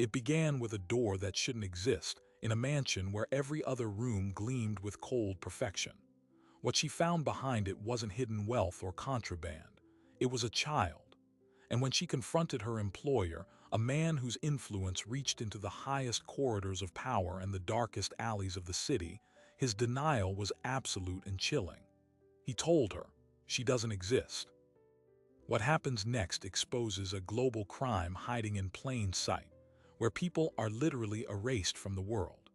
It began with a door that shouldn't exist, in a mansion where every other room gleamed with cold perfection. What she found behind it wasn't hidden wealth or contraband. It was a child. And when she confronted her employer, a man whose influence reached into the highest corridors of power and the darkest alleys of the city, his denial was absolute and chilling. He told her, "She doesn't exist." What happens next exposes a global crime hiding in plain sight, where people are literally erased from the world.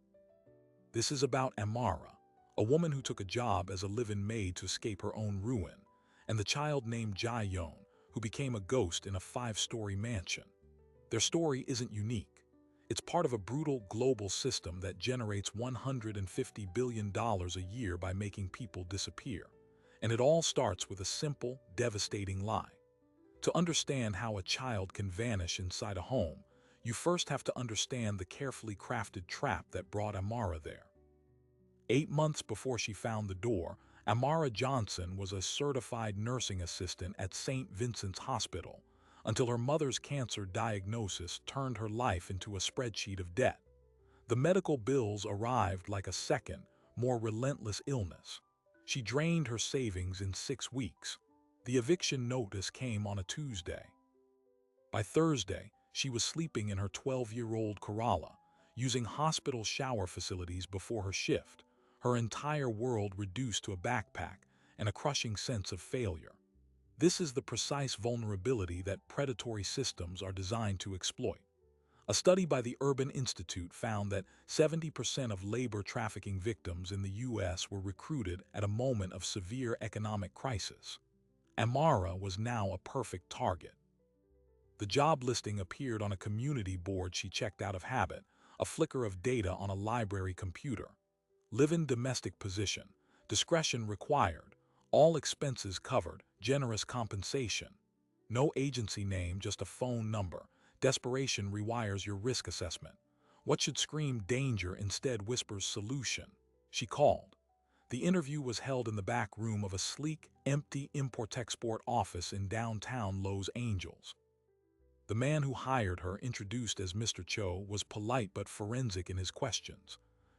This is about Amara, a woman who took a job as a live-in maid to escape her own ruin, and the child named Jae-yeon, who became a ghost in a 5-story mansion. Their story isn't unique. It's part of a brutal global system that generates $150 billion a year by making people disappear. And it all starts with a simple, devastating lie. To understand how a child can vanish inside a home, you first have to understand the carefully crafted trap that brought Amara there. 8 months before she found the door, Amara Johnson was a certified nursing assistant at St. Vincent's Hospital, until her mother's cancer diagnosis turned her life into a spreadsheet of debt. The medical bills arrived like a second, more relentless illness. She drained her savings in 6 weeks. The eviction notice came on a Tuesday. By Thursday, she was sleeping in her 12-year-old Corolla, using hospital shower facilities before her shift, her entire world reduced to a backpack and a crushing sense of failure. This is the precise vulnerability that predatory systems are designed to exploit. A study by the Urban Institute found that 70% of labor trafficking victims in the U.S. were recruited at a moment of severe economic crisis. Amara was now a perfect target. The job listing appeared on a community board she checked out of habit, a flicker of data on a library computer. Live-in domestic position, discretion required, all expenses covered, generous compensation. No agency name, just a phone number. Desperation rewires your risk assessment. What should scream danger instead whispers solution. She called. The interview was held in the back room of a sleek, empty import-export office in downtown Los Angeles. The man who hired her, introduced as Mr. Cho, was polite but forensic in his questions.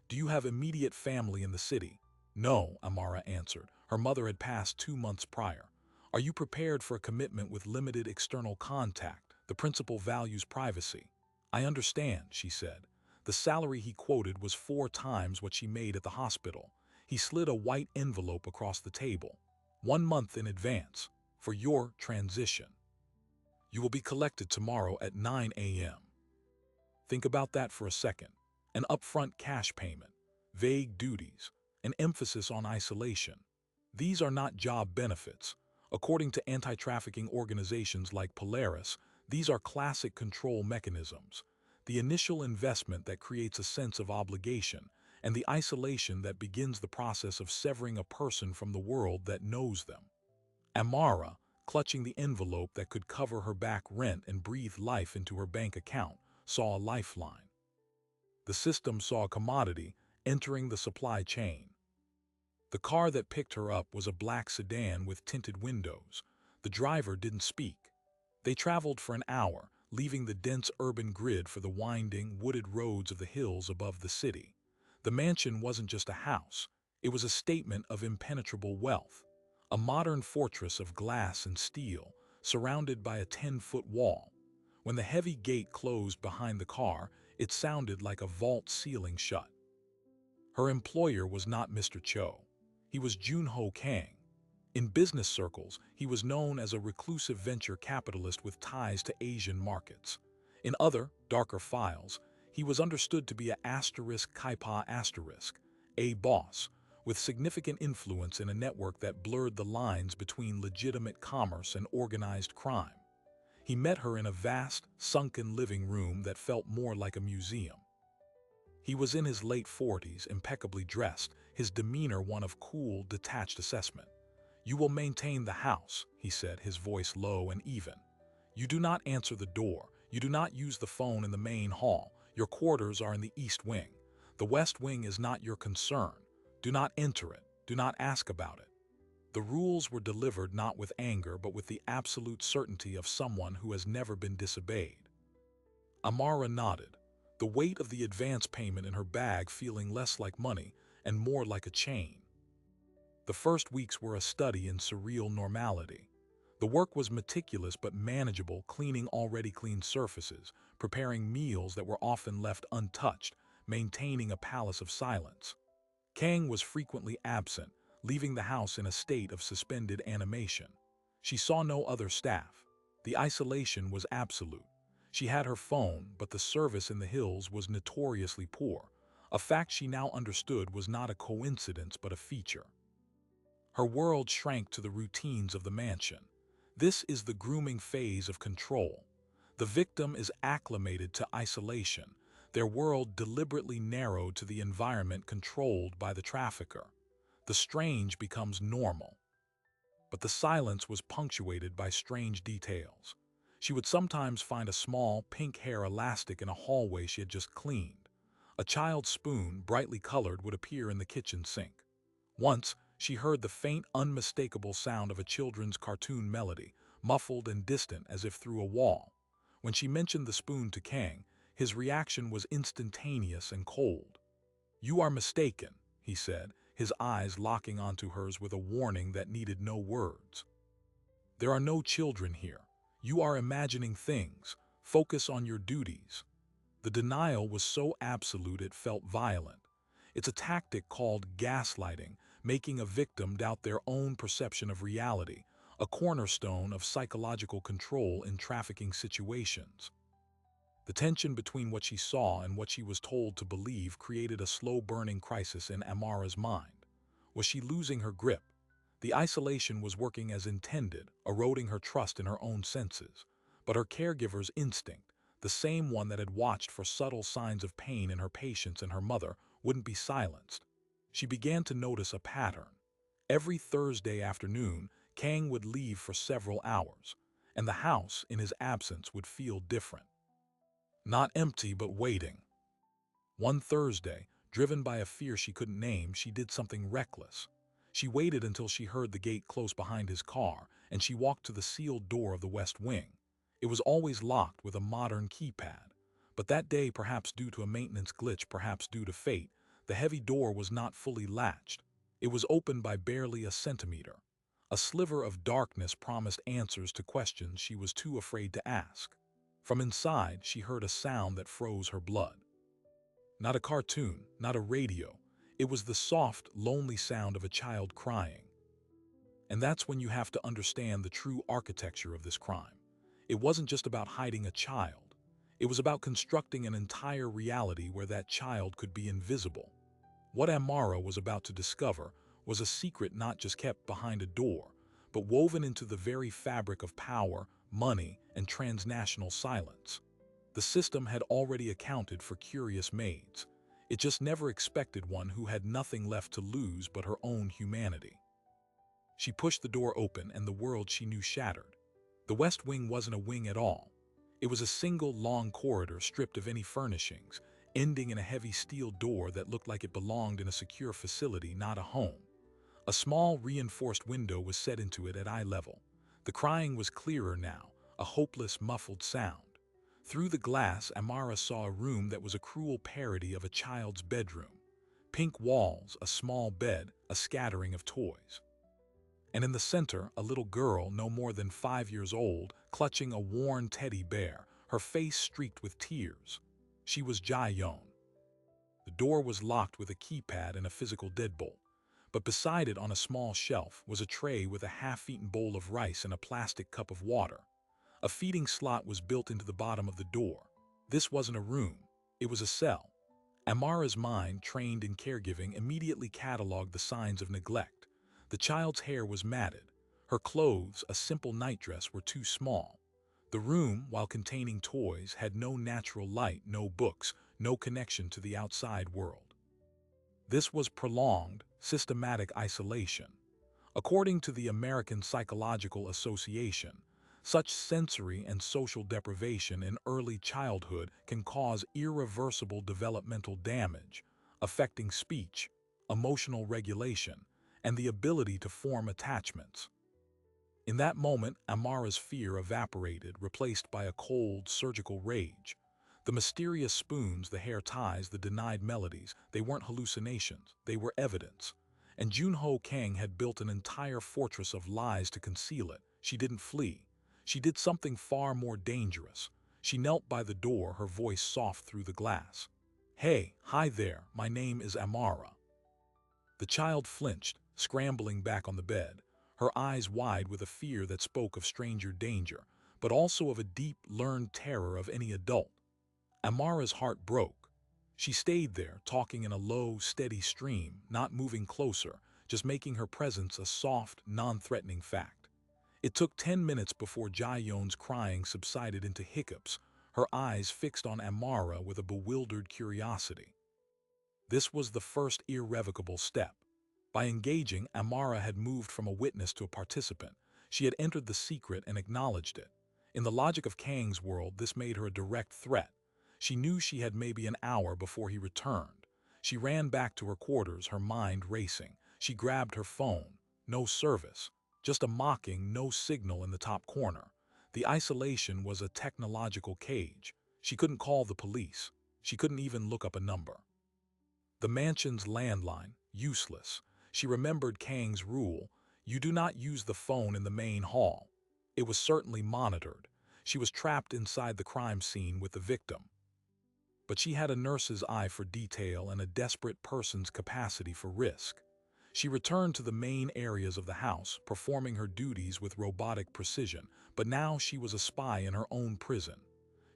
"Do you have immediate family in the city?" "No," Amara answered. Her mother had passed 2 months prior. "Are you prepared for a commitment with limited external contact? The principal values privacy." "I understand," she said. The salary he quoted was 4 times what she made at the hospital. He slid a white envelope across the table. "1 month in advance, for your transition. You will be collected tomorrow at 9 a.m. Think about that for a second. An upfront cash payment, vague duties, an emphasis on isolation. These are not job benefits. According to anti-trafficking organizations like Polaris, these are classic control mechanisms. The initial investment that creates a sense of obligation, and the isolation that begins the process of severing a person from the world that knows them. Amara, clutching the envelope that could cover her back rent and breathe life into her bank account, saw a lifeline. The system saw a commodity entering the supply chain. The car that picked her up was a black sedan with tinted windows. The driver didn't speak. They traveled for an hour, leaving the dense urban grid for the winding, wooded roads of the hills above the city. The mansion wasn't just a house. It was a statement of impenetrable wealth. A modern fortress of glass and steel, surrounded by a 10-foot wall. When the heavy gate closed behind the car, it sounded like a vault ceiling shut. Her employer was not Mr. Cho. He was Junho Kang. In business circles, he was known as a reclusive venture capitalist with ties to Asian markets. In other, darker files, he was understood to be a boss, with significant influence in a network that blurred the lines between legitimate commerce and organized crime. He met her in a vast, sunken living room that felt more like a museum. He was in his late 40s, impeccably dressed, his demeanor one of cool, detached assessment. "You will maintain the house," he said, his voice low and even. "You do not answer the door. You do not use the phone in the main hall. Your quarters are in the East Wing. The West Wing is not your concern. Do not enter it. Do not ask about it." The rules were delivered not with anger but with the absolute certainty of someone who has never been disobeyed. Amara nodded. the weight of the advance payment in her bag feeling less like money and more like a chain. The first weeks were a study in surreal normality. The work was meticulous but manageable, cleaning already clean surfaces, preparing meals that were often left untouched, maintaining a palace of silence. Kang was frequently absent, leaving the house in a state of suspended animation. She saw no other staff. The isolation was absolute. She had her phone, but the service in the hills was notoriously poor, a fact she now understood was not a coincidence but a feature. Her world shrank to the routines of the mansion. This is the grooming phase of control. The victim is acclimated to isolation, their world deliberately narrowed to the environment controlled by the trafficker. The strange becomes normal. But the silence was punctuated by strange details. She would sometimes find a small, pink hair elastic in a hallway she had just cleaned. A child's spoon, brightly colored, would appear in the kitchen sink. Once, she heard the faint, unmistakable sound of a children's cartoon melody, muffled and distant as if through a wall. When she mentioned the spoon to Kang, his reaction was instantaneous and cold. "You are mistaken," he said, his eyes locking onto hers with a warning that needed no words. "There are no children here. You are imagining things. Focus on your duties." The denial was so absolute it felt violent. It's a tactic called gaslighting, making a victim doubt their own perception of reality, a cornerstone of psychological control in trafficking situations. The tension between what she saw and what she was told to believe created a slow-burning crisis in Amara's mind. Was she losing her grip? The isolation was working as intended, eroding her trust in her own senses. But her caregiver's instinct, the same one that had watched for subtle signs of pain in her patients and her mother, wouldn't be silenced. She began to notice a pattern. Every Thursday afternoon, Kang would leave for several hours, and the house, in his absence, would feel different. Not empty, but waiting. One Thursday, driven by a fear she couldn't name, she did something reckless. She waited until she heard the gate close behind his car, and she walked to the sealed door of the west wing. It was always locked with a modern keypad. But that day, perhaps due to a maintenance glitch, perhaps due to fate, the heavy door was not fully latched. It was opened by barely a centimeter. A sliver of darkness promised answers to questions she was too afraid to ask. From inside, she heard a sound that froze her blood. Not a cartoon, not a radio. It was the soft, lonely sound of a child crying. And that's when you have to understand the true architecture of this crime. It wasn't just about hiding a child. It was about constructing an entire reality where that child could be invisible. What Amara was about to discover was a secret not just kept behind a door, but woven into the very fabric of power, money, and transnational silence. The system had already accounted for curious maids. It just never expected one who had nothing left to lose but her own humanity. She pushed the door open and the world she knew shattered. The West Wing wasn't a wing at all. It was a single long corridor stripped of any furnishings, ending in a heavy steel door that looked like it belonged in a secure facility, not a home. A small, reinforced window was set into it at eye level. The crying was clearer now, a hopeless, muffled sound. Through the glass, Amara saw a room that was a cruel parody of a child's bedroom. Pink walls, a small bed, a scattering of toys. And in the center, a little girl, no more than 5 years old, clutching a worn teddy bear, her face streaked with tears. She was Jae-yeon. The door was locked with a keypad and a physical deadbolt, but beside it on a small shelf was a tray with a half-eaten bowl of rice and a plastic cup of water. A feeding slot was built into the bottom of the door. This wasn't a room, it was a cell. Amara's mind, trained in caregiving, immediately cataloged the signs of neglect. The child's hair was matted. Her clothes, a simple nightdress, were too small. The room, while containing toys, had no natural light, no books, no connection to the outside world. This was prolonged, systematic isolation. According to the American Psychological Association, such sensory and social deprivation in early childhood can cause irreversible developmental damage, affecting speech, emotional regulation, and the ability to form attachments. In that moment, Amara's fear evaporated, replaced by a cold, surgical rage. The mysterious spoons, the hair ties, the denied melodies, they weren't hallucinations, they were evidence. And Junho Kang had built an entire fortress of lies to conceal it. She didn't flee. She did something far more dangerous. She knelt by the door, her voice soft through the glass. "Hey, hi there, my name is Amara." The child flinched, scrambling back on the bed, her eyes wide with a fear that spoke of stranger danger, but also of a deep, learned terror of any adult. Amara's heart broke. She stayed there, talking in a low, steady stream, not moving closer, just making her presence a soft, non-threatening fact. It took 10 minutes before Jaeyoon's crying subsided into hiccups, her eyes fixed on Amara with a bewildered curiosity. This was the first irrevocable step. By engaging, Amara had moved from a witness to a participant. She had entered the secret and acknowledged it. In the logic of Kang's world, this made her a direct threat. She knew she had maybe an hour before he returned. She ran back to her quarters, her mind racing. She grabbed her phone. No service. Just a mocking no signal in the top corner. The isolation was a technological cage. She couldn't call the police. She couldn't even look up a number. The mansion's landline, useless. She remembered Kang's rule, you do not use the phone in the main hall. It was certainly monitored. She was trapped inside the crime scene with the victim. But she had a nurse's eye for detail and a desperate person's capacity for risk. She returned to the main areas of the house, performing her duties with robotic precision, but now she was a spy in her own prison.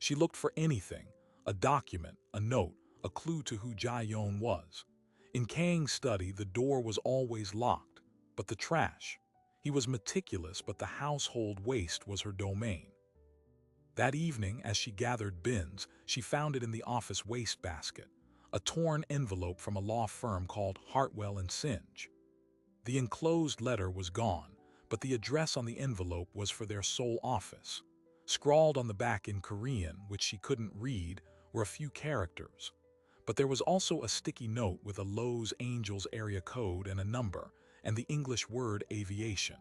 She looked for anything, a document, a note, a clue to who Jaeyoon was. In Kang's study, the door was always locked, but the trash. He was meticulous, but the household waste was her domain. That evening, as she gathered bins, she found it in the office wastebasket, a torn envelope from a law firm called Hartwell and Singe. The enclosed letter was gone, but the address on the envelope was for their sole office. Scrawled on the back in Korean, which she couldn't read, were a few characters. But there was also a sticky note with a Lowe's Angels area code and a number, and the English word aviation.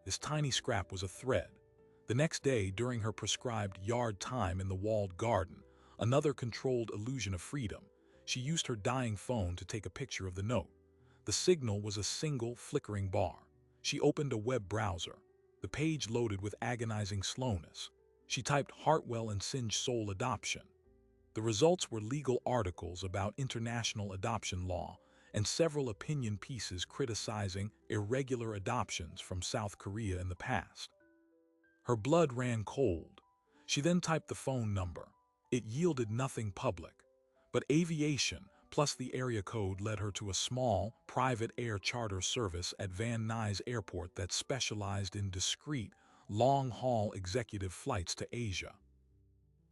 This tiny scrap was a thread. The next day, during her prescribed yard time in the walled garden, another controlled illusion of freedom, she used her dying phone to take a picture of the note. The signal was a single, flickering bar. She opened a web browser. The page loaded with agonizing slowness. She typed Hartwell and Singe sole adoption. The results were legal articles about international adoption law and several opinion pieces criticizing irregular adoptions from South Korea in the past. Her blood ran cold. She then typed the phone number. It yielded nothing public, but aviation plus the area code led her to a small, private air charter service at Van Nuys Airport that specialized in discreet, long-haul executive flights to Asia.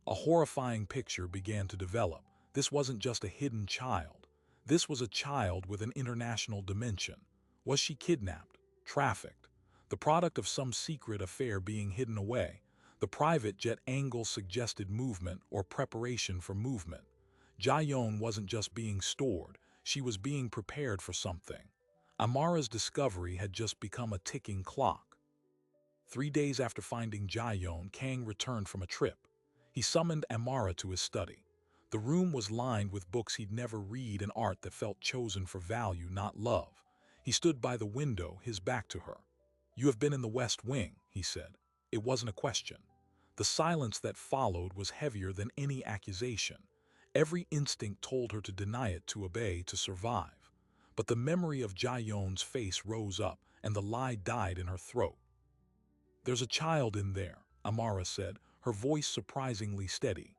A horrifying picture began to develop. This wasn't just a hidden child. This was a child with an international dimension. Was she kidnapped, trafficked, the product of some secret affair being hidden away? The private jet angle suggested movement or preparation for movement. Jaeyoon wasn't just being stored, she was being prepared for something. Amara's discovery had just become a ticking clock. 3 days after finding Jaeyoon, Kang returned from a trip. He summoned Amara to his study. The room was lined with books he'd never read and art that felt chosen for value, not love. He stood by the window, his back to her. "You have been in the West Wing," he said. It wasn't a question. The silence that followed was heavier than any accusation. Every instinct told her to deny it, to obey, to survive. But the memory of Jaeyoon's face rose up, and the lie died in her throat. "There's a child in there," Amara said, her voice surprisingly steady.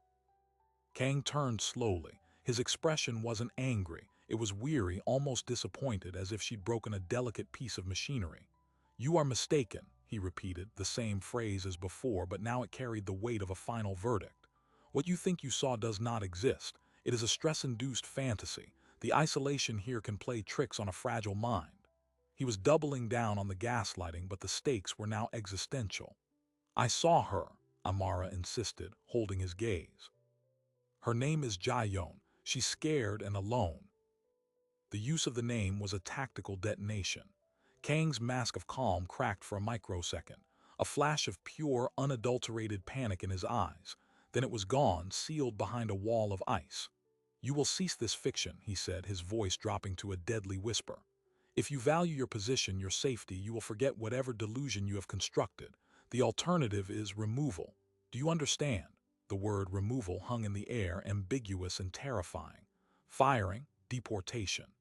Kang turned slowly. His expression wasn't angry. It was weary, almost disappointed, as if she'd broken a delicate piece of machinery. "You are mistaken," he repeated, the same phrase as before, but now it carried the weight of a final verdict. "What you think you saw does not exist. It is a stress-induced fantasy. The isolation here can play tricks on a fragile mind." He was doubling down on the gaslighting, but the stakes were now existential. "I saw her," Amara insisted, holding his gaze. "Her name is Jaeyoon. She's scared and alone." The use of the name was a tactical detonation. Kang's mask of calm cracked for a microsecond, a flash of pure, unadulterated panic in his eyes. Then it was gone, sealed behind a wall of ice. "You will cease this fiction," he said, his voice dropping to a deadly whisper. "If you value your position, your safety, you will forget whatever delusion you have constructed. The alternative is removal. Do you understand?" The word removal hung in the air, ambiguous and terrifying. Firing, deportation,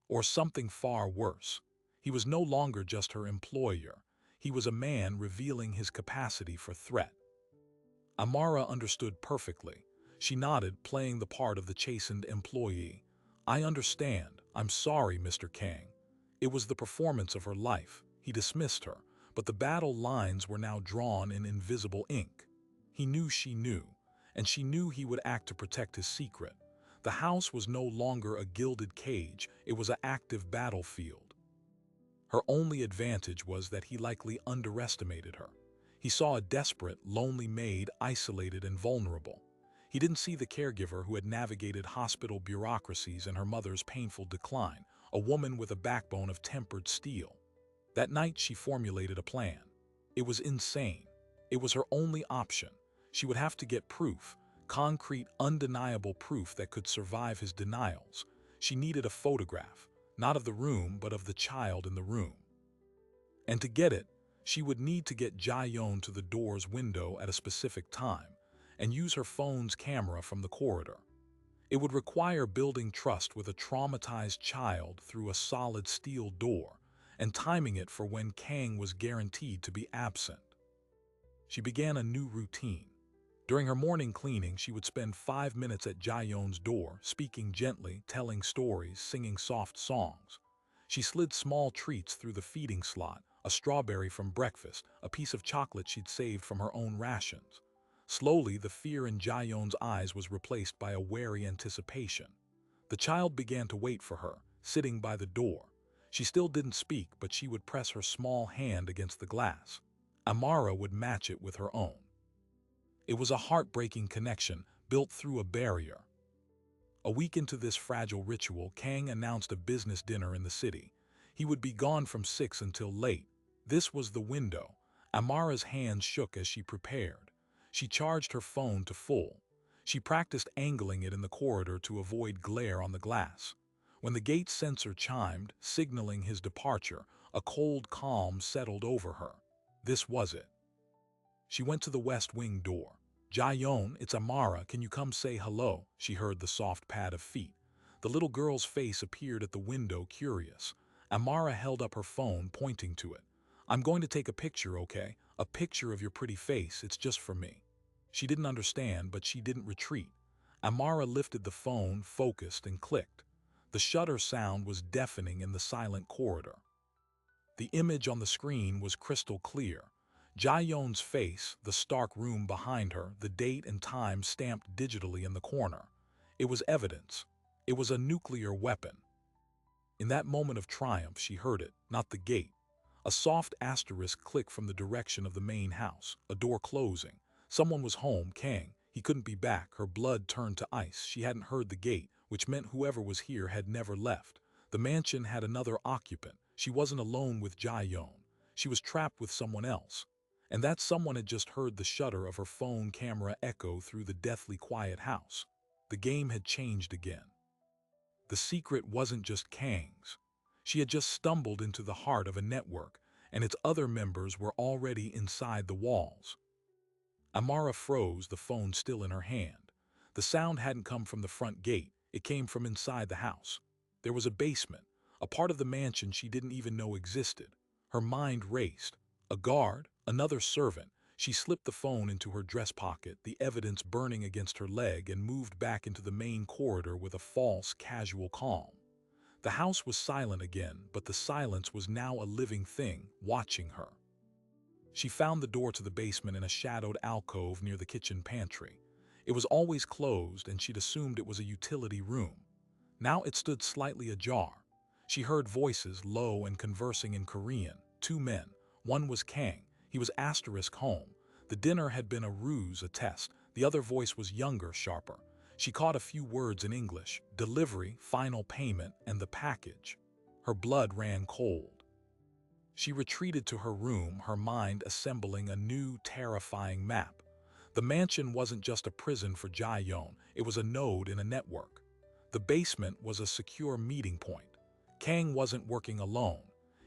or something far worse. He was no longer just her employer. He was a man revealing his capacity for threat. Amara understood perfectly. She nodded, playing the part of the chastened employee. "I understand. I'm sorry, Mr. Kang." It was the performance of her life. He dismissed her, but the battle lines were now drawn in invisible ink. He knew she knew, and she knew he would act to protect his secret. The house was no longer a gilded cage, it was an active battlefield. Her only advantage was that he likely underestimated her. He saw a desperate, lonely maid, isolated and vulnerable. He didn't see the caregiver who had navigated hospital bureaucracies and her mother's painful decline, a woman with a backbone of tempered steel. That night she formulated a plan. It was insane. It was her only option. She would have to get proof, concrete, undeniable proof that could survive his denials. She needed a photograph, not of the room, but of the child in the room. And to get it, she would need to get Jae-yeon to the door's window at a specific time and use her phone's camera from the corridor. It would require building trust with a traumatized child through a solid steel door and timing it for when Kang was guaranteed to be absent. She began a new routine. During her morning cleaning, she would spend 5 minutes at Jae-yeon's door, speaking gently, telling stories, singing soft songs. She slid small treats through the feeding slot, a strawberry from breakfast, a piece of chocolate she'd saved from her own rations. Slowly, the fear in Jae-yeon's eyes was replaced by a wary anticipation. The child began to wait for her, sitting by the door. She still didn't speak, but she would press her small hand against the glass. Amara would match it with her own. It was a heartbreaking connection, built through a barrier. A week into this fragile ritual, Kang announced a business dinner in the city. He would be gone from 6 until late. This was the window. Amara's hands shook as she prepared. She charged her phone to full. She practiced angling it in the corridor to avoid glare on the glass. When the gate sensor chimed, signaling his departure, a cold calm settled over her. This was it. She went to the west wing door. "Jae-yeon, it's Amara, can you come say hello?" She heard the soft pad of feet. The little girl's face appeared at the window, curious. Amara held up her phone, pointing to it. "I'm going to take a picture, okay? A picture of your pretty face, it's just for me." She didn't understand, but she didn't retreat. Amara lifted the phone, focused, and clicked. The shutter sound was deafening in the silent corridor. The image on the screen was crystal clear. Jae-yeon's face, the stark room behind her, the date and time stamped digitally in the corner. It was evidence. It was a nuclear weapon. In that moment of triumph, she heard it, not the gate. A soft asterisk click from the direction of the main house, a door closing. Someone was home, Kang. He couldn't be back. Her blood turned to ice. She hadn't heard the gate, which meant whoever was here had never left. The mansion had another occupant. She wasn't alone with Jae-yeon. She was trapped with someone else. And that someone had just heard the shutter of her phone camera echo through the deathly quiet house. The game had changed again. The secret wasn't just Kang's. She had just stumbled into the heart of a network, and its other members were already inside the walls. Amara froze, the phone still in her hand. The sound hadn't come from the front gate, it came from inside the house. There was a basement, a part of the mansion she didn't even know existed. Her mind raced. A guard, another servant. She slipped the phone into her dress pocket, the evidence burning against her leg, and moved back into the main corridor with a false, casual calm. The house was silent again, but the silence was now a living thing, watching her. She found the door to the basement in a shadowed alcove near the kitchen pantry. It was always closed, and she'd assumed it was a utility room. Now it stood slightly ajar. She heard voices, low and conversing in Korean. 2 men. One was Kang. He was home. The dinner had been a ruse, a test. The other voice was younger, sharper. She caught a few words in English: delivery, final payment, and the package. Her blood ran cold. She retreated to her room, her mind assembling a new, terrifying map. The mansion wasn't just a prison for Jae-yoon, it was a node in a network. The basement was a secure meeting point. Kang wasn't working alone.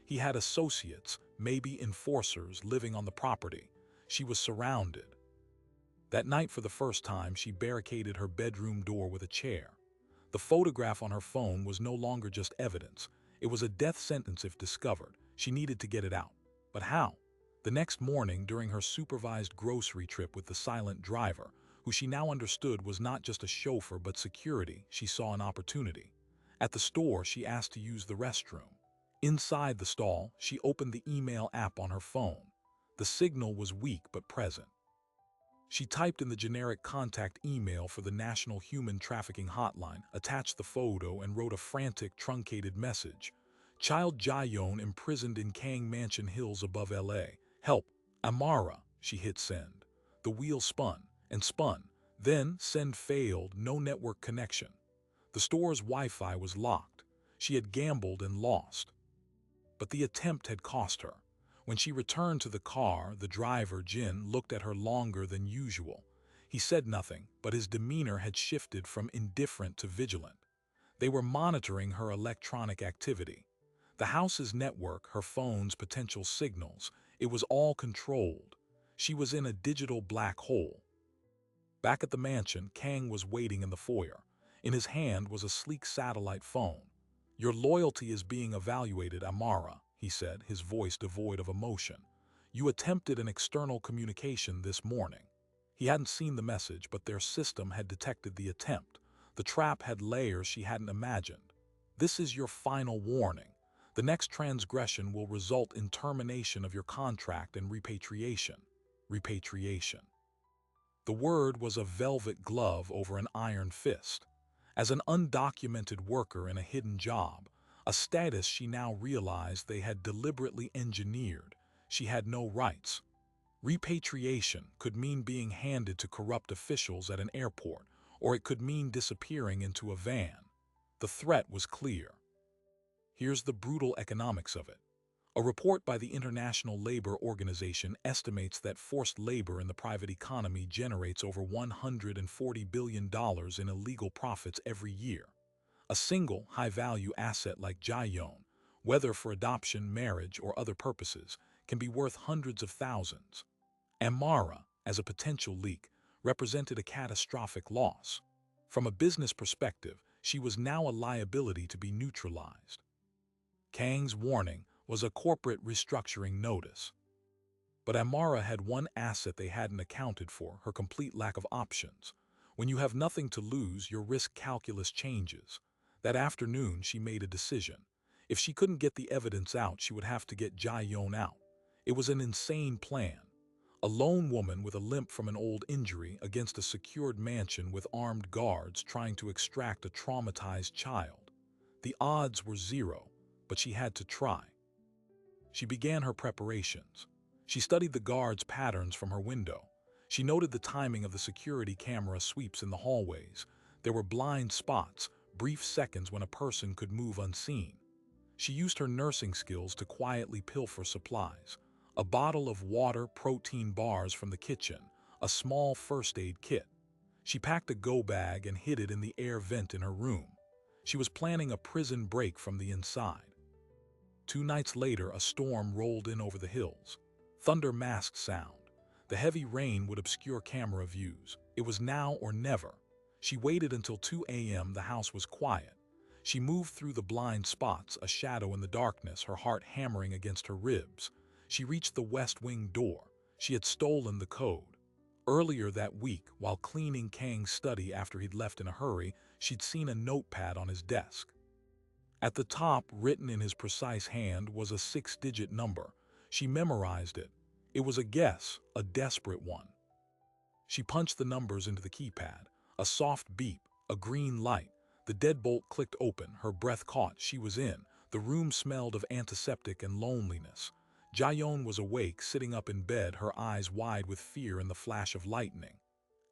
He had associates, maybe enforcers, living on the property. She was surrounded. That night, for the first time, she barricaded her bedroom door with a chair. The photograph on her phone was no longer just evidence. It was a death sentence if discovered. She needed to get it out. But how? The next morning, during her supervised grocery trip with the silent driver, who she now understood was not just a chauffeur but security, she saw an opportunity. At the store, she asked to use the restroom. Inside the stall, she opened the email app on her phone. The signal was weak but present. She typed in the generic contact email for the National Human Trafficking Hotline, attached the photo, and wrote a frantic, truncated message. Child Jae-yoon imprisoned in Kang Mansion Hills above LA. Help. Amara. She hit send. The wheel spun and spun. Then send failed, no network connection. The store's Wi-Fi was locked. She had gambled and lost. But the attempt had cost her. When she returned to the car, the driver, Jin, looked at her longer than usual. He said nothing, but his demeanor had shifted from indifferent to vigilant. They were monitoring her electronic activity. The house's network, her phone's potential signals, it was all controlled. She was in a digital black hole. Back at the mansion, Kang was waiting in the foyer. In his hand was a sleek satellite phone. "Your loyalty is being evaluated, Amara," he said, his voice devoid of emotion. "You attempted an external communication this morning." He hadn't seen the message, but their system had detected the attempt. The trap had layers she hadn't imagined. "This is your final warning. The next transgression will result in termination of your contract and repatriation." Repatriation. The word was a velvet glove over an iron fist. As an undocumented worker in a hidden job, a status she now realized they had deliberately engineered, she had no rights. Repatriation could mean being handed to corrupt officials at an airport, or it could mean disappearing into a van. The threat was clear. Here's the brutal economics of it. A report by the International Labor Organization estimates that forced labor in the private economy generates over $140 billion in illegal profits every year. A single high-value asset like Jae-yoon, whether for adoption, marriage, or other purposes, can be worth hundreds of thousands. Amara, as a potential leak, represented a catastrophic loss. From a business perspective, she was now a liability to be neutralized. Kang's warning was a corporate restructuring notice. But Amara had one asset they hadn't accounted for: her complete lack of options. When you have nothing to lose, your risk calculus changes. That afternoon, she made a decision. If she couldn't get the evidence out, she would have to get Jae-yoon out. It was an insane plan. A lone woman with a limp from an old injury against a secured mansion with armed guards trying to extract a traumatized child. The odds were zero, but she had to try. She began her preparations. She studied the guards' patterns from her window. She noted the timing of the security camera sweeps in the hallways. There were blind spots, brief seconds when a person could move unseen. She used her nursing skills to quietly pilfer supplies: a bottle of water, protein bars from the kitchen, a small first aid kit. She packed a go bag and hid it in the air vent in her room. She was planning a prison break from the inside. 2 nights later, a storm rolled in over the hills. Thunder masked sound. The heavy rain would obscure camera views. It was now or never. She waited until 2 a.m. The house was quiet. She moved through the blind spots, a shadow in the darkness, her heart hammering against her ribs. She reached the west wing door. She had stolen the code. Earlier that week, while cleaning Kang's study after he'd left in a hurry, she'd seen a notepad on his desk. At the top, written in his precise hand, was a 6-digit number. She memorized it. It was a guess, a desperate one. She punched the numbers into the keypad. A soft beep, a green light. The deadbolt clicked open. Her breath caught. She was in. The room smelled of antiseptic and loneliness. Jae-yoon was awake, sitting up in bed, her eyes wide with fear in the flash of lightning.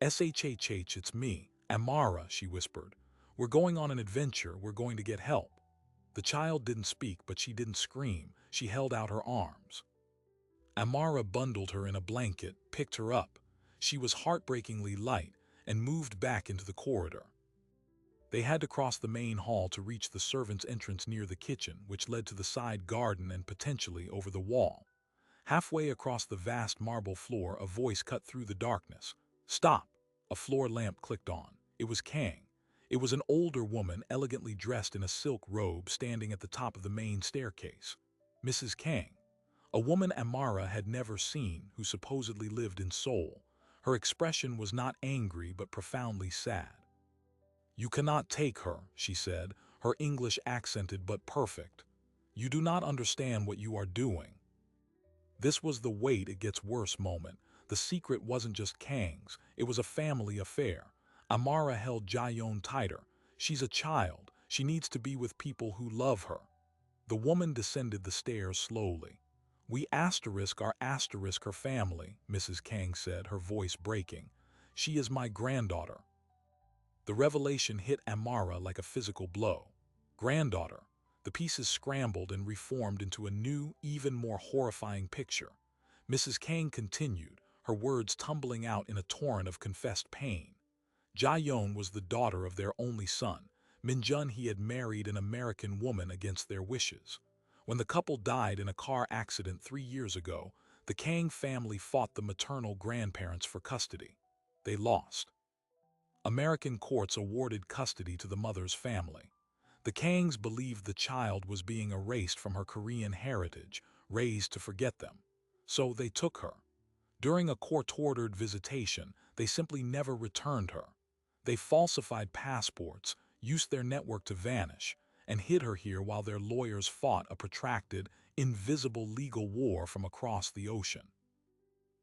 "SHHH, it's me, Amara," she whispered. "We're going on an adventure. We're going to get help." The child didn't speak, but she didn't scream. She held out her arms. Amara bundled her in a blanket, picked her up. She was heartbreakingly light and moved back into the corridor. They had to cross the main hall to reach the servants' entrance near the kitchen, which led to the side garden and potentially over the wall. Halfway across the vast marble floor, a voice cut through the darkness. "Stop!" A floor lamp clicked on. It was Kang. It was an older woman, elegantly dressed in a silk robe, standing at the top of the main staircase. Mrs. Kang. A woman Amara had never seen, who supposedly lived in Seoul. Her expression was not angry but profoundly sad. "You cannot take her," she said, her English accented but perfect. "You do not understand what you are doing." This was the "wait, it gets worse" moment. The secret wasn't just Kang's, it was a family affair. Amara held Jaeyoon tighter. "She's a child. She needs to be with people who love her." The woman descended the stairs slowly. "We **our* her family," Mrs. Kang said, her voice breaking. "She is my granddaughter." The revelation hit Amara like a physical blow. Granddaughter. The pieces scrambled and reformed into a new, even more horrifying picture. Mrs. Kang continued, her words tumbling out in a torrent of confessed pain. Jaeyoon was the daughter of their only son. Minjun he had married an American woman against their wishes. When the couple died in a car accident 3 years ago, the Kang family fought the maternal grandparents for custody. They lost. American courts awarded custody to the mother's family. The Kangs believed the child was being erased from her Korean heritage, raised to forget them. So they took her. During a court-ordered visitation, they simply never returned her. They falsified passports, used their network to vanish, and hid her here while their lawyers fought a protracted, invisible legal war from across the ocean.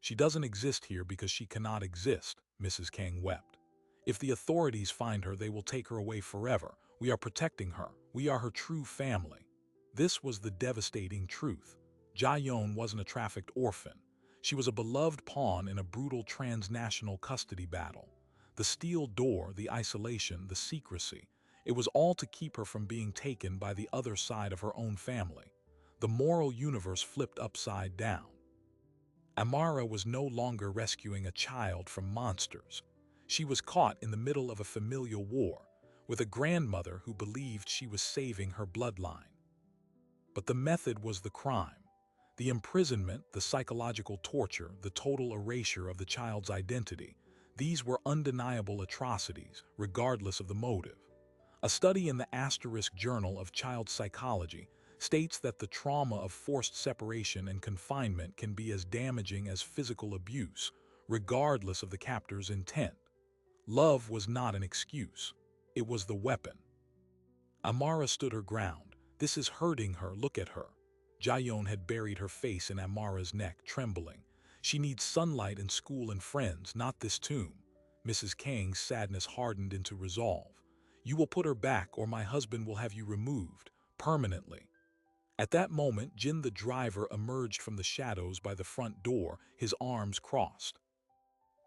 "She doesn't exist here because she cannot exist," Mrs. Kang wept. "If the authorities find her, they will take her away forever. We are protecting her. We are her true family." This was the devastating truth. Jaeyoon wasn't a trafficked orphan. She was a beloved pawn in a brutal transnational custody battle. The steel door, the isolation, the secrecy, it was all to keep her from being taken by the other side of her own family. The moral universe flipped upside down. Amara was no longer rescuing a child from monsters. She was caught in the middle of a familial war, with a grandmother who believed she was saving her bloodline. But the method was the crime. The imprisonment, the psychological torture, the total erasure of the child's identity, these were undeniable atrocities, regardless of the motive. A study in the Journal of Child Psychology states that the trauma of forced separation and confinement can be as damaging as physical abuse, regardless of the captor's intent. Love was not an excuse. It was the weapon. Amara stood her ground. "This is hurting her, look at her." Jaeyoon had buried her face in Amara's neck, trembling. "She needs sunlight and school and friends, not this tomb." Mrs. Kang's sadness hardened into resolve. "You will put her back or my husband will have you removed, permanently." At that moment, Jin the driver emerged from the shadows by the front door, his arms crossed.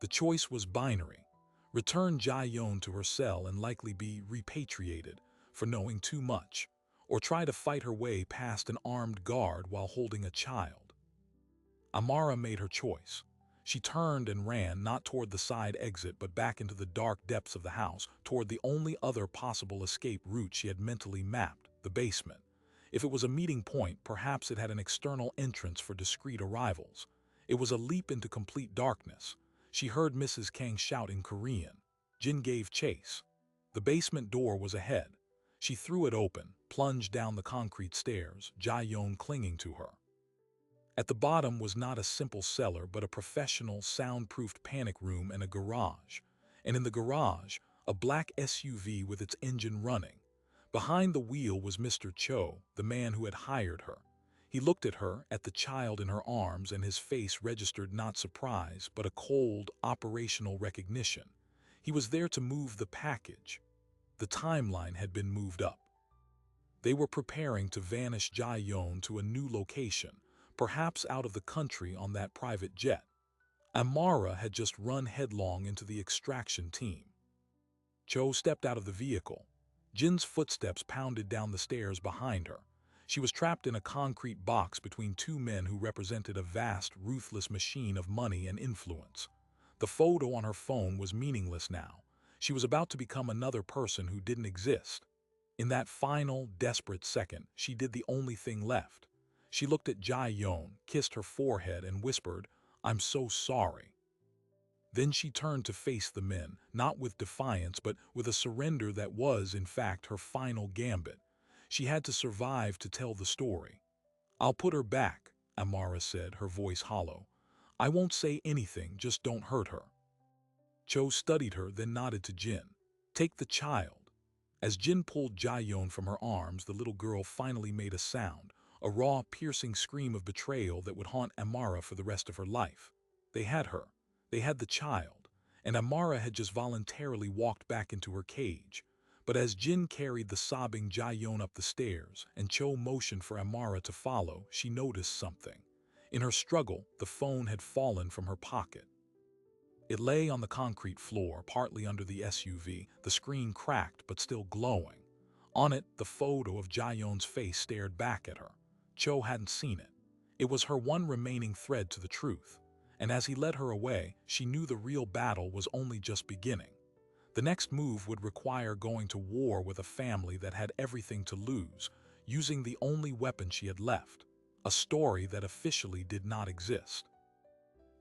The choice was binary. Return Jaeyoon to her cell and likely be repatriated for knowing too much, or try to fight her way past an armed guard while holding a child. Amara made her choice. She turned and ran, not toward the side exit but back into the dark depths of the house, toward the only other possible escape route she had mentally mapped, the basement. If it was a meeting point, perhaps it had an external entrance for discreet arrivals. It was a leap into complete darkness. She heard Mrs. Kang shout in Korean. Jin gave chase. The basement door was ahead. She threw it open, plunged down the concrete stairs, Jaeyoon clinging to her. At the bottom was not a simple cellar but a professional, soundproofed panic room and a garage. And in the garage, a black SUV with its engine running. Behind the wheel was Mr. Cho, the man who had hired her. He looked at her, at the child in her arms, and his face registered not surprise, but a cold, operational recognition. He was there to move the package. The timeline had been moved up. They were preparing to vanish Jaeyoon to a new location, perhaps out of the country on that private jet. Amara had just run headlong into the extraction team. Cho stepped out of the vehicle. Jin's footsteps pounded down the stairs behind her. She was trapped in a concrete box between two men who represented a vast, ruthless machine of money and influence. The photo on her phone was meaningless now. She was about to become another person who didn't exist. In that final, desperate second, she did the only thing left. She looked at Jae-yoon, kissed her forehead, and whispered, "I'm so sorry." Then she turned to face the men, not with defiance, but with a surrender that was, in fact, her final gambit. She had to survive to tell the story. "I'll put her back," Amara said, her voice hollow. "I won't say anything, just don't hurt her." Cho studied her, then nodded to Jin. "Take the child." As Jin pulled Jaeyoon from her arms, the little girl finally made a sound, a raw, piercing scream of betrayal that would haunt Amara for the rest of her life. They had her. They had the child, and Amara had just voluntarily walked back into her cage. But as Jin carried the sobbing Jaeyoon up the stairs, and Cho motioned for Amara to follow, she noticed something. In her struggle, the phone had fallen from her pocket. It lay on the concrete floor, partly under the SUV, the screen cracked but still glowing. On it, the photo of Jaeyoon's face stared back at her. Cho hadn't seen it. It was her one remaining thread to the truth. And as he led her away, she knew the real battle was only just beginning. The next move would require going to war with a family that had everything to lose, using the only weapon she had left, a story that officially did not exist.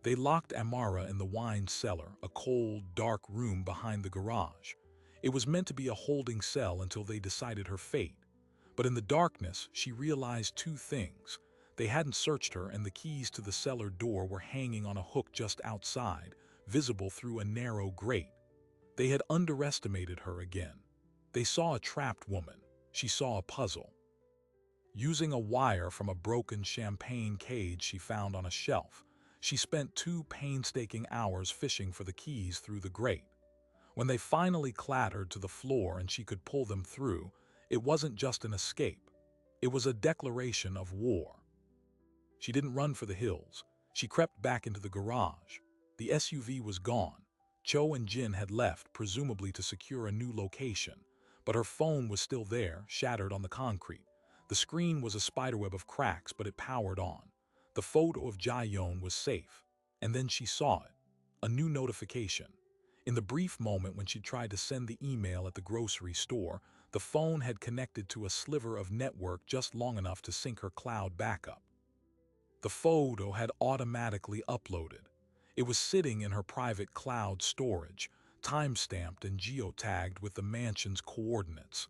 They locked Amara in the wine cellar, a cold, dark room behind the garage. It was meant to be a holding cell until they decided her fate. But in the darkness, she realized two things. They hadn't searched her, and the keys to the cellar door were hanging on a hook just outside, visible through a narrow grate. They had underestimated her again. They saw a trapped woman. She saw a puzzle. Using a wire from a broken champagne cage she found on a shelf, she spent 2 painstaking hours fishing for the keys through the grate. When they finally clattered to the floor and she could pull them through, it wasn't just an escape. It was a declaration of war. She didn't run for the hills. She crept back into the garage. The SUV was gone. Cho and Jin had left, presumably to secure a new location. But her phone was still there, shattered on the concrete. The screen was a spiderweb of cracks, but it powered on. The photo of Jaeyoon was safe. And then she saw it. A new notification. In the brief moment when she tried to send the email at the grocery store, the phone had connected to a sliver of network just long enough to sync her cloud backup. The photo had automatically uploaded. It was sitting in her private cloud storage, time-stamped and geotagged with the mansion's coordinates.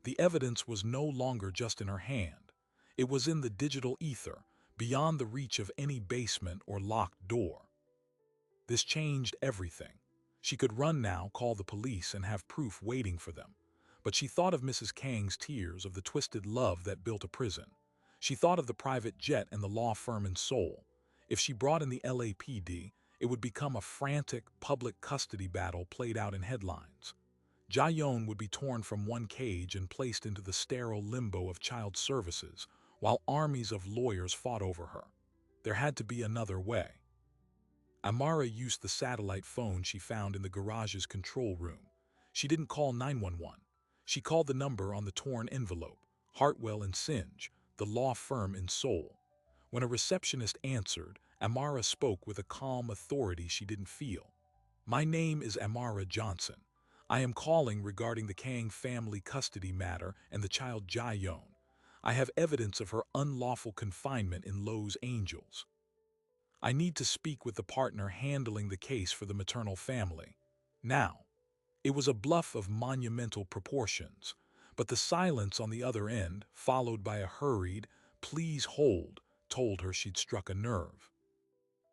The evidence was no longer just in her hand. It was in the digital ether, beyond the reach of any basement or locked door. This changed everything. She could run now, call the police, and have proof waiting for them. But she thought of Mrs. Kang's tears, of the twisted love that built a prison. She thought of the private jet and the law firm in Seoul. If she brought in the LAPD, it would become a frantic public custody battle played out in headlines. Jaeyoon would be torn from one cage and placed into the sterile limbo of child services, while armies of lawyers fought over her. There had to be another way. Amara used the satellite phone she found in the garage's control room. She didn't call 911. She called the number on the torn envelope, Hartwell and Singe, the law firm in Seoul. When a receptionist answered, Amara spoke with a calm authority she didn't feel. "My name is Amara Johnson. I am calling regarding the Kang family custody matter and the child Jaeyoon. I have evidence of her unlawful confinement in Los Angeles. I need to speak with the partner handling the case for the maternal family. Now." It was a bluff of monumental proportions, but the silence on the other end, followed by a hurried, "Please hold," told her she'd struck a nerve.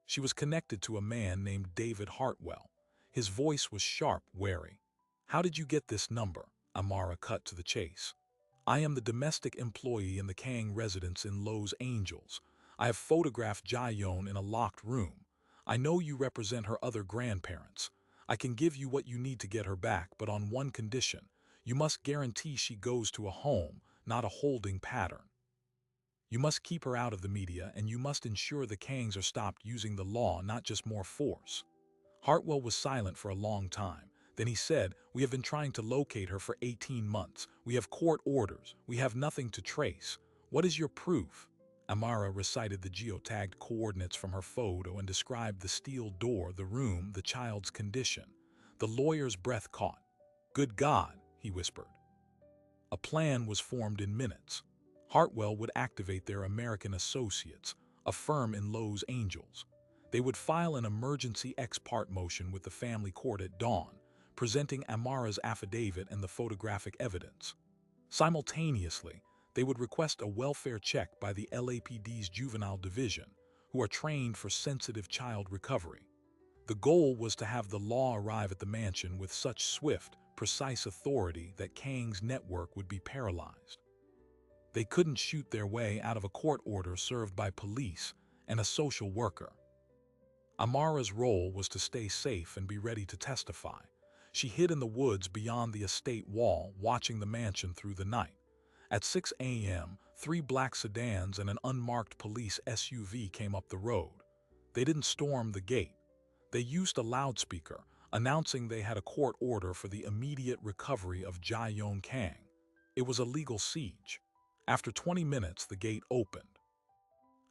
She was connected to a man named David Hartwell. His voice was sharp, wary. "How did you get this number?" Amara cut to the chase. "I am the domestic employee in the Kang residence in Los Angeles. I have photographed Jaeyoon in a locked room. I know you represent her other grandparents. I can give you what you need to get her back, but on one condition. You must guarantee she goes to a home, not a holding pattern. You must keep her out of the media, and you must ensure the Kangs are stopped using the law, not just more force." Hartwell was silent for a long time. Then he said, "We have been trying to locate her for 18 months. We have court orders. We have nothing to trace. What is your proof?" Amara recited the geotagged coordinates from her photo and described the steel door, the room, the child's condition. The lawyer's breath caught. "Good God," he whispered. A plan was formed in minutes. Hartwell would activate their American associates, a firm in Los Angeles. They would file an emergency ex parte motion with the family court at dawn, presenting Amara's affidavit and the photographic evidence. Simultaneously, they would request a welfare check by the LAPD's Juvenile Division, who are trained for sensitive child recovery. The goal was to have the law arrive at the mansion with such swift, precise authority that Kang's network would be paralyzed. They couldn't shoot their way out of a court order served by police and a social worker. Amara's role was to stay safe and be ready to testify. She hid in the woods beyond the estate wall, watching the mansion through the night. At 6 a.m., 3 black sedans and an unmarked police SUV came up the road. They didn't storm the gate. They used a loudspeaker, announcing they had a court order for the immediate recovery of Jae-yoon Kang. It was a legal siege. After 20 minutes, the gate opened.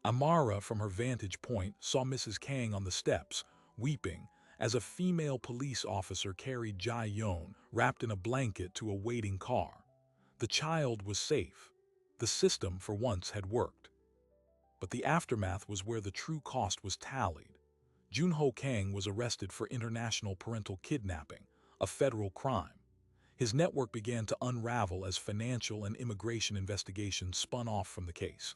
Amara, from her vantage point, saw Mrs. Kang on the steps, weeping, as a female police officer carried Jae-yoon, wrapped in a blanket, to a waiting car. The child was safe. The system, for once, had worked. But the aftermath was where the true cost was tallied. Junho Kang was arrested for international parental kidnapping, a federal crime. His network began to unravel as financial and immigration investigations spun off from the case.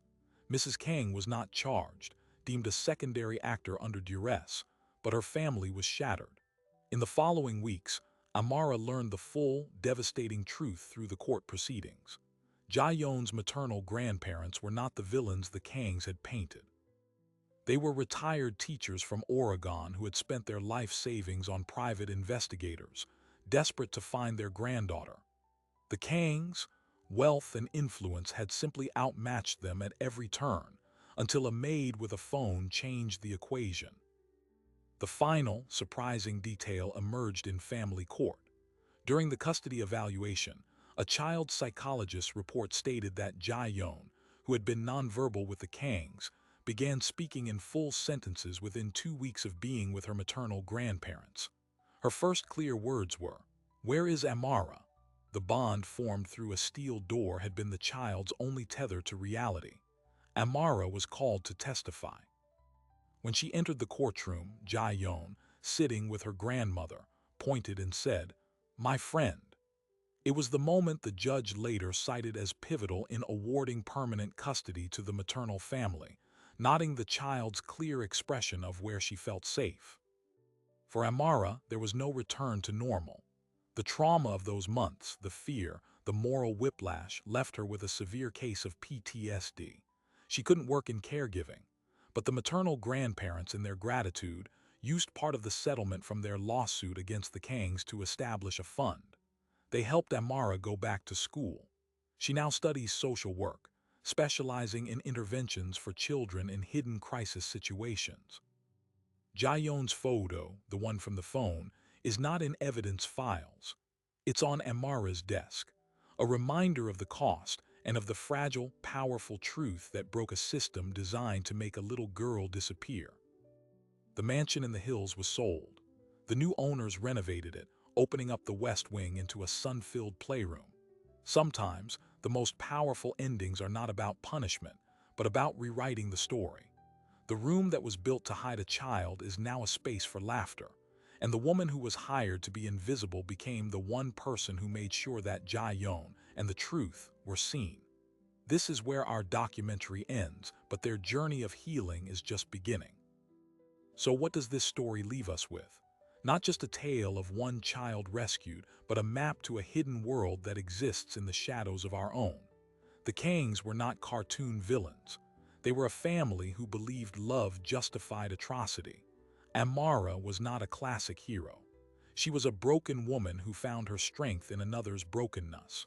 Mrs. Kang was not charged, deemed a secondary actor under duress, but her family was shattered. In the following weeks, Amara learned the full, devastating truth through the court proceedings. Jae-yoon's maternal grandparents were not the villains the Kangs had painted. They were retired teachers from Oregon who had spent their life savings on private investigators, desperate to find their granddaughter. The Kangs' wealth and influence had simply outmatched them at every turn, until a maid with a phone changed the equation. The final, surprising detail emerged in family court. During the custody evaluation, a child psychologist's report stated that Jae-yoon, who had been nonverbal with the Kangs, began speaking in full sentences within 2 weeks of being with her maternal grandparents. Her first clear words were, "Where is Amara?" The bond formed through a steel door had been the child's only tether to reality. Amara was called to testify. When she entered the courtroom, Jae-yoon, sitting with her grandmother, pointed and said, "My friend." It was the moment the judge later cited as pivotal in awarding permanent custody to the maternal family, noting the child's clear expression of where she felt safe. For Amara, there was no return to normal. The trauma of those months, the fear, the moral whiplash, left her with a severe case of PTSD. She couldn't work in caregiving, but the maternal grandparents, in their gratitude, used part of the settlement from their lawsuit against the Kangs to establish a fund. They helped Amara go back to school. She now studies social work, specializing in interventions for children in hidden crisis situations. Jae-yoon's photo, the one from the phone, is not in evidence files. It's on Amara's desk, a reminder of the cost and of the fragile, powerful truth that broke a system designed to make a little girl disappear. The mansion in the hills was sold. The new owners renovated it, opening up the West Wing into a sun-filled playroom. Sometimes, the most powerful endings are not about punishment, but about rewriting the story. The room that was built to hide a child is now a space for laughter, and the woman who was hired to be invisible became the one person who made sure that Jae-yoon and the truth were seen. This is where our documentary ends, but their journey of healing is just beginning. So what does this story leave us with? Not just a tale of one child rescued, but a map to a hidden world that exists in the shadows of our own. The Kangs were not cartoon villains. They were a family who believed love justified atrocity. Amara was not a classic hero. She was a broken woman who found her strength in another's brokenness.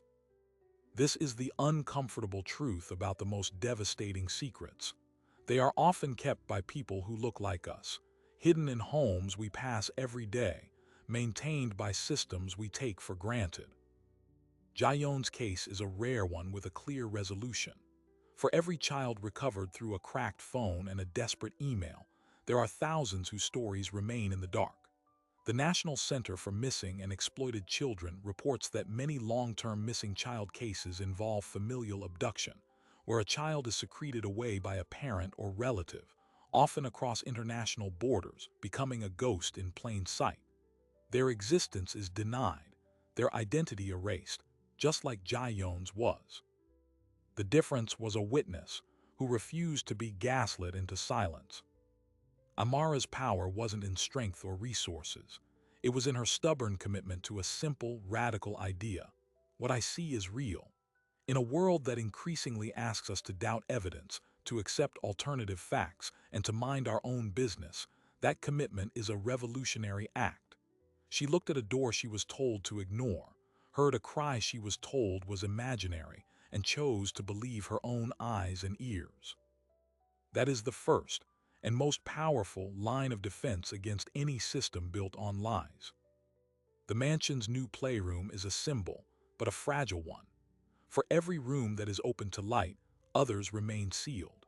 This is the uncomfortable truth about the most devastating secrets. They are often kept by people who look like us, hidden in homes we pass every day, maintained by systems we take for granted. Jae-yoon's case is a rare one with a clear resolution. For every child recovered through a cracked phone and a desperate email, there are thousands whose stories remain in the dark. The National Center for Missing and Exploited Children reports that many long-term missing child cases involve familial abduction, where a child is secreted away by a parent or relative, often across international borders, becoming a ghost in plain sight. Their existence is denied, their identity erased, just like Jae-yoon's was. The difference was a witness who refused to be gaslit into silence. Amara's power wasn't in strength or resources. It was in her stubborn commitment to a simple, radical idea. What I see is real. In a world that increasingly asks us to doubt evidence, to accept alternative facts, and to mind our own business, that commitment is a revolutionary act. She looked at a door she was told to ignore, heard a cry she was told was imaginary, and chose to believe her own eyes and ears. That is the first and most powerful line of defense against any system built on lies. The mansion's new playroom is a symbol, but a fragile one. For every room that is open to light, others remain sealed.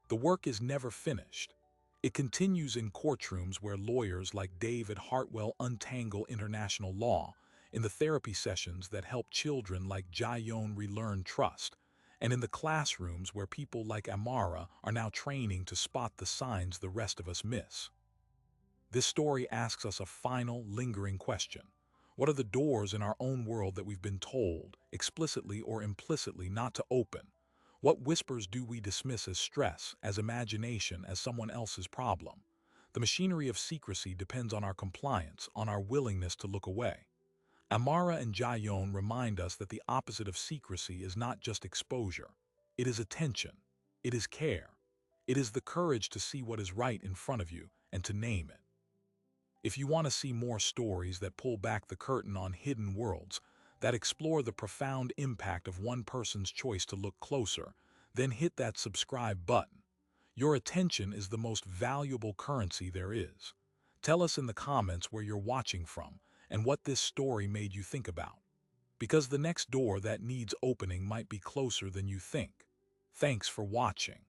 The work is never finished. It continues in courtrooms where lawyers like David Hartwell untangle international law, in the therapy sessions that help children like Jae-yoon relearn trust, and in the classrooms where people like Amara are now training to spot the signs the rest of us miss. This story asks us a final, lingering question. What are the doors in our own world that we've been told, explicitly or implicitly, not to open? What whispers do we dismiss as stress, as imagination, as someone else's problem? The machinery of secrecy depends on our compliance, on our willingness to look away. Amara and Jae-yoon remind us that the opposite of secrecy is not just exposure. It is attention. It is care. It is the courage to see what is right in front of you and to name it. If you want to see more stories that pull back the curtain on hidden worlds, that explore the profound impact of one person's choice to look closer, then hit that subscribe button. Your attention is the most valuable currency there is. Tell us in the comments where you're watching from and what this story made you think about. Because the next door that needs opening might be closer than you think. Thanks for watching.